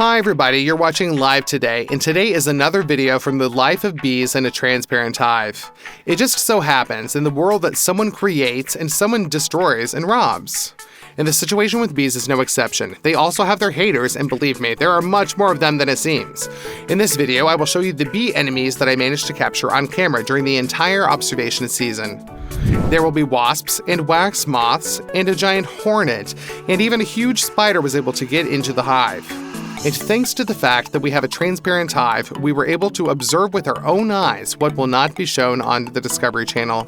Hi everybody, you're watching Live Today, and today is another video from the life of bees in a transparent hive. It just so happens in the world that someone creates and someone destroys and robs. And the situation with bees is no exception. They also have their haters, and believe me, there are much more of them than it seems. In this video, I will show you the bee enemies that I managed to capture on camera during the entire observation season. There will be wasps and wax moths and a giant hornet, and even a huge spider was able to get into the hive. And thanks to the fact that we have a transparent hive, we were able to observe with our own eyes what will not be shown on the Discovery Channel.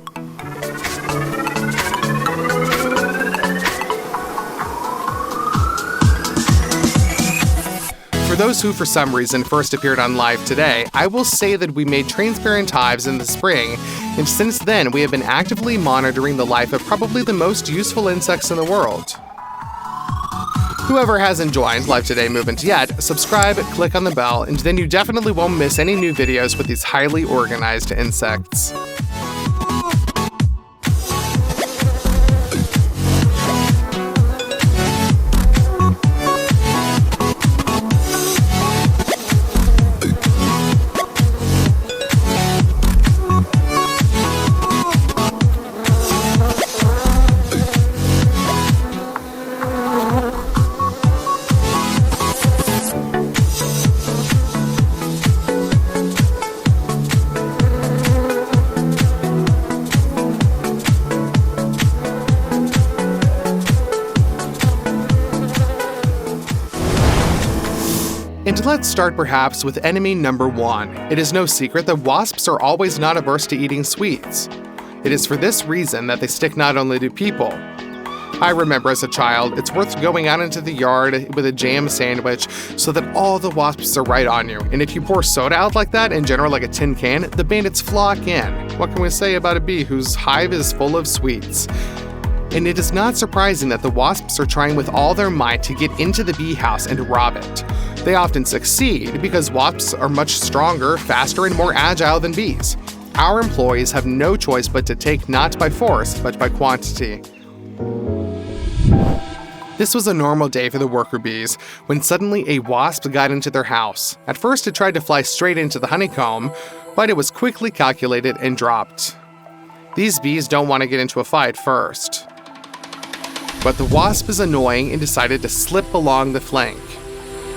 For those who for some reason first appeared on Live Today, I will say that we made transparent hives in the spring, and since then we have been actively monitoring the life of probably the most useful insects in the world. Whoever hasn't joined Live Today movement yet, subscribe, click on the bell, and then you definitely won't miss any new videos with these highly organized insects. And let's start perhaps with enemy number one. It is no secret that wasps are always not averse to eating sweets. It is for this reason that they stick not only to people. I remember as a child, it's worth going out into the yard with a jam sandwich so that all the wasps are right on you. And if you pour soda out like that, in general like a tin can, the bandits flock in. What can we say about a bee whose hive is full of sweets? And it is not surprising that the wasps are trying with all their might to get into the bee house and rob it. They often succeed because wasps are much stronger, faster, and more agile than bees. Our employees have no choice but to take not by force, but by quantity. This was a normal day for the worker bees when suddenly a wasp got into their house. At first it tried to fly straight into the honeycomb, but it was quickly calculated and dropped. These bees don't want to get into a fight first. But the wasp is annoying and decided to slip along the flank.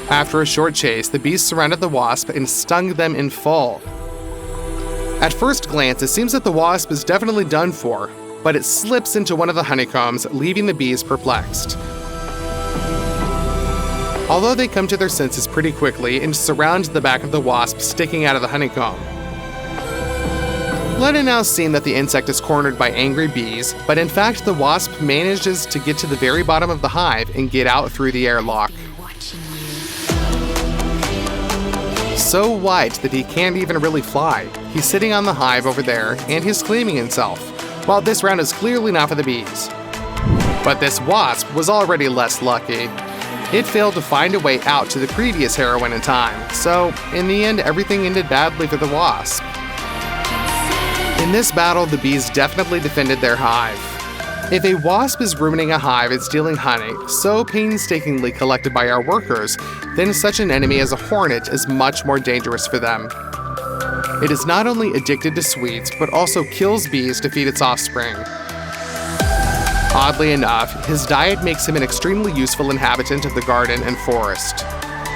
After a short chase, the bees surrounded the wasp and stung them in full. At first glance, it seems that the wasp is definitely done for, but it slips into one of the honeycombs, leaving the bees perplexed. Although they come to their senses pretty quickly and surround the back of the wasp sticking out of the honeycomb. Let it now seem that the insect is cornered by angry bees, but in fact the wasp manages to get to the very bottom of the hive and get out through the airlock. So white that he can't even really fly. He's sitting on the hive over there, and he's cleaning himself. Well, this round is clearly not for the bees. But this wasp was already less lucky. It failed to find a way out to the previous heroine in time, so in the end everything ended badly for the wasp. In this battle, the bees definitely defended their hive. If a wasp is ruining a hive and stealing honey, so painstakingly collected by our workers, then such an enemy as a hornet is much more dangerous for them. It is not only addicted to sweets, but also kills bees to feed its offspring. Oddly enough, his diet makes him an extremely useful inhabitant of the garden and forest.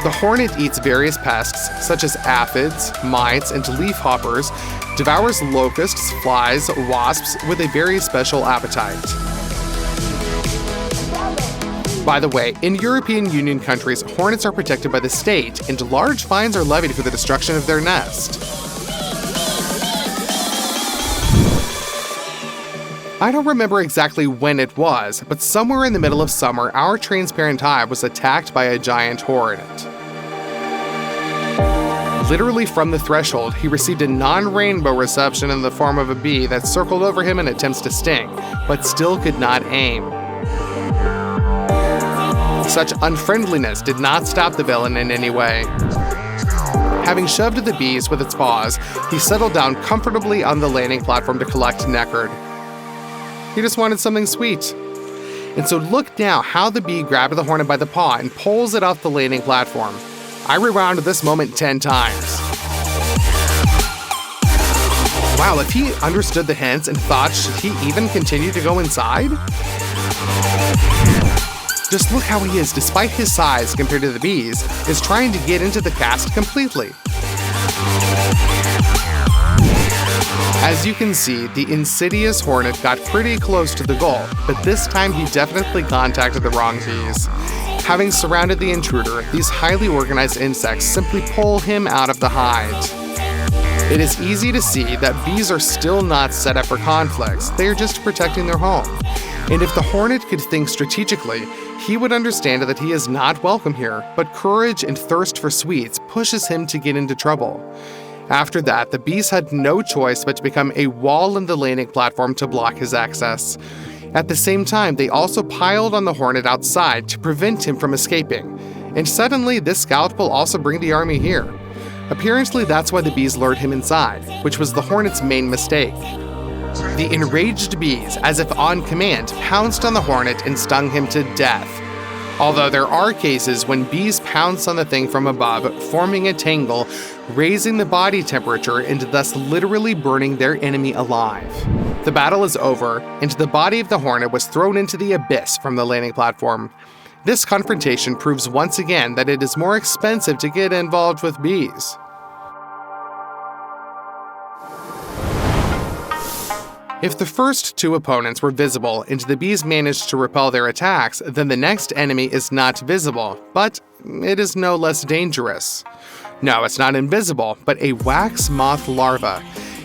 The hornet eats various pests, such as aphids, mites, and leafhoppers, devours locusts, flies, wasps with a very special appetite. By the way, in European Union countries, hornets are protected by the state, and large fines are levied for the destruction of their nest. I don't remember exactly when it was, but somewhere in the middle of summer, our transparent hive was attacked by a giant hornet. Literally from the threshold, he received a non-rainbow reception in the form of a bee that circled over him in attempts to sting, but still could not aim. Such unfriendliness did not stop the villain in any way. Having shoved the bees with its paws, he settled down comfortably on the landing platform to collect nectar. He just wanted something sweet. And so look now how the bee grabbed the hornet by the paw and pulls it off the landing platform. I rewound this moment 10 times. Wow, if he understood the hints and thought, should he even continue to go inside? Just look how he is, despite his size compared to the bees, is trying to get into the cast completely. As you can see, the insidious Hornet got pretty close to the goal, but this time he definitely contacted the wrong bees. Having surrounded the intruder, these highly organized insects simply pull him out of the hive. It is easy to see that bees are still not set up for conflicts, they are just protecting their home. And if the Hornet could think strategically, he would understand that he is not welcome here, but courage and thirst for sweets pushes him to get into trouble. After that, the bees had no choice but to become a wall in the landing platform to block his access. At the same time, they also piled on the Hornet outside to prevent him from escaping. And suddenly, this scout will also bring the army here. Apparently, that's why the bees lured him inside, which was the Hornet's main mistake. The enraged bees, as if on command, pounced on the Hornet and stung him to death. Although there are cases when bees pounce on the thing from above, forming a tangle, raising the body temperature and thus literally burning their enemy alive. The battle is over, and the body of the Hornet was thrown into the abyss from the landing platform. This confrontation proves once again that it is more expensive to get involved with bees. If the first two opponents were visible and the bees managed to repel their attacks, then the next enemy is not visible, but it is no less dangerous. No, it's not invisible, but a wax moth larva.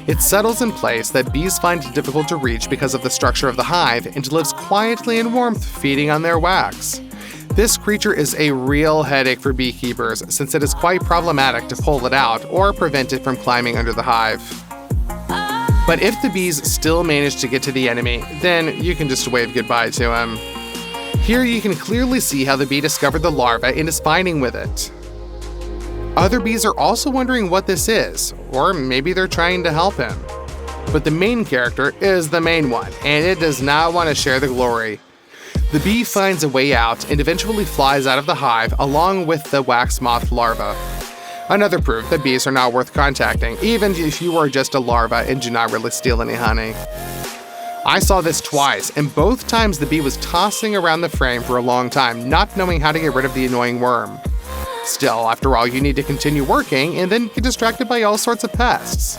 It settles in place that bees find difficult to reach because of the structure of the hive and lives quietly in warmth, feeding on their wax. This creature is a real headache for beekeepers since it is quite problematic to pull it out or prevent it from climbing under the hive. But if the bees still manage to get to the enemy, then you can just wave goodbye to him. Here you can clearly see how the bee discovered the larva and is fighting with it. Other bees are also wondering what this is, or maybe they're trying to help him. But the main character is the main one, and it does not want to share the glory. The bee finds a way out and eventually flies out of the hive along with the wax moth larva. Another proof that bees are not worth contacting, even if you are just a larva and do not really steal any honey. I saw this twice, and both times the bee was tossing around the frame for a long time, not knowing how to get rid of the annoying worm. Still, after all, you need to continue working and then get distracted by all sorts of pests.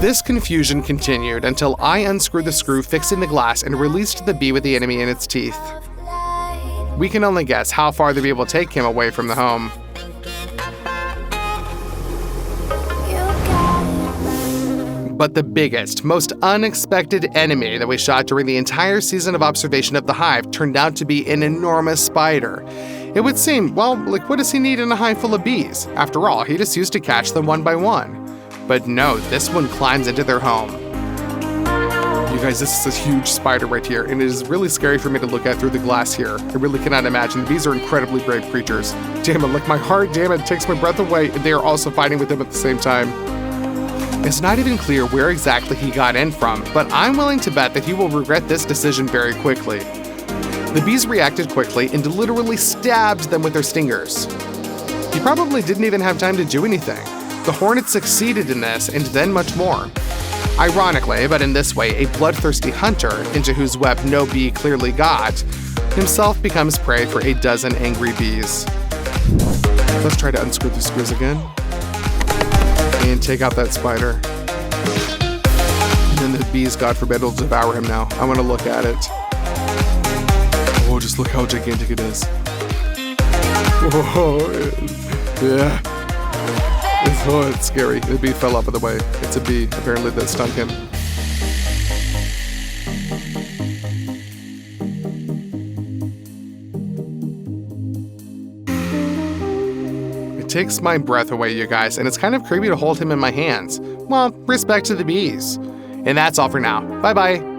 This confusion continued until I unscrewed the screw fixing the glass and released the bee with the enemy in its teeth. We can only guess how far the bee will take him away from the home. But the biggest, most unexpected enemy that we shot during the entire season of observation of the hive turned out to be an enormous spider. It would seem, well, like what does he need in a hive full of bees? After all, he just used to catch them one by one. But no, this one climbs into their home. You guys, this is a huge spider right here, and it is really scary for me to look at through the glass here. I really cannot imagine. These are incredibly brave creatures. Damn it, like my heart, damn it, takes my breath away, and they are also fighting with them at the same time. It's not even clear where exactly he got in from, but I'm willing to bet that he will regret this decision very quickly. The bees reacted quickly and literally stabbed them with their stingers. He probably didn't even have time to do anything. The Hornet succeeded in this, and then much more. Ironically, but in this way, a bloodthirsty hunter, into whose web no bee clearly got, himself becomes prey for a dozen angry bees. Let's try to unscrew the screws again. And take out that spider. And then the bees, God forbid, will devour him now. I want to look at it. Oh, just look how gigantic it is. Whoa, yeah. It's scary. The bee fell out of the way. It's a bee, apparently, that stung him. It takes my breath away, you guys, and it's kind of creepy to hold him in my hands. Well, respect to the bees. And that's all for now. Bye-bye.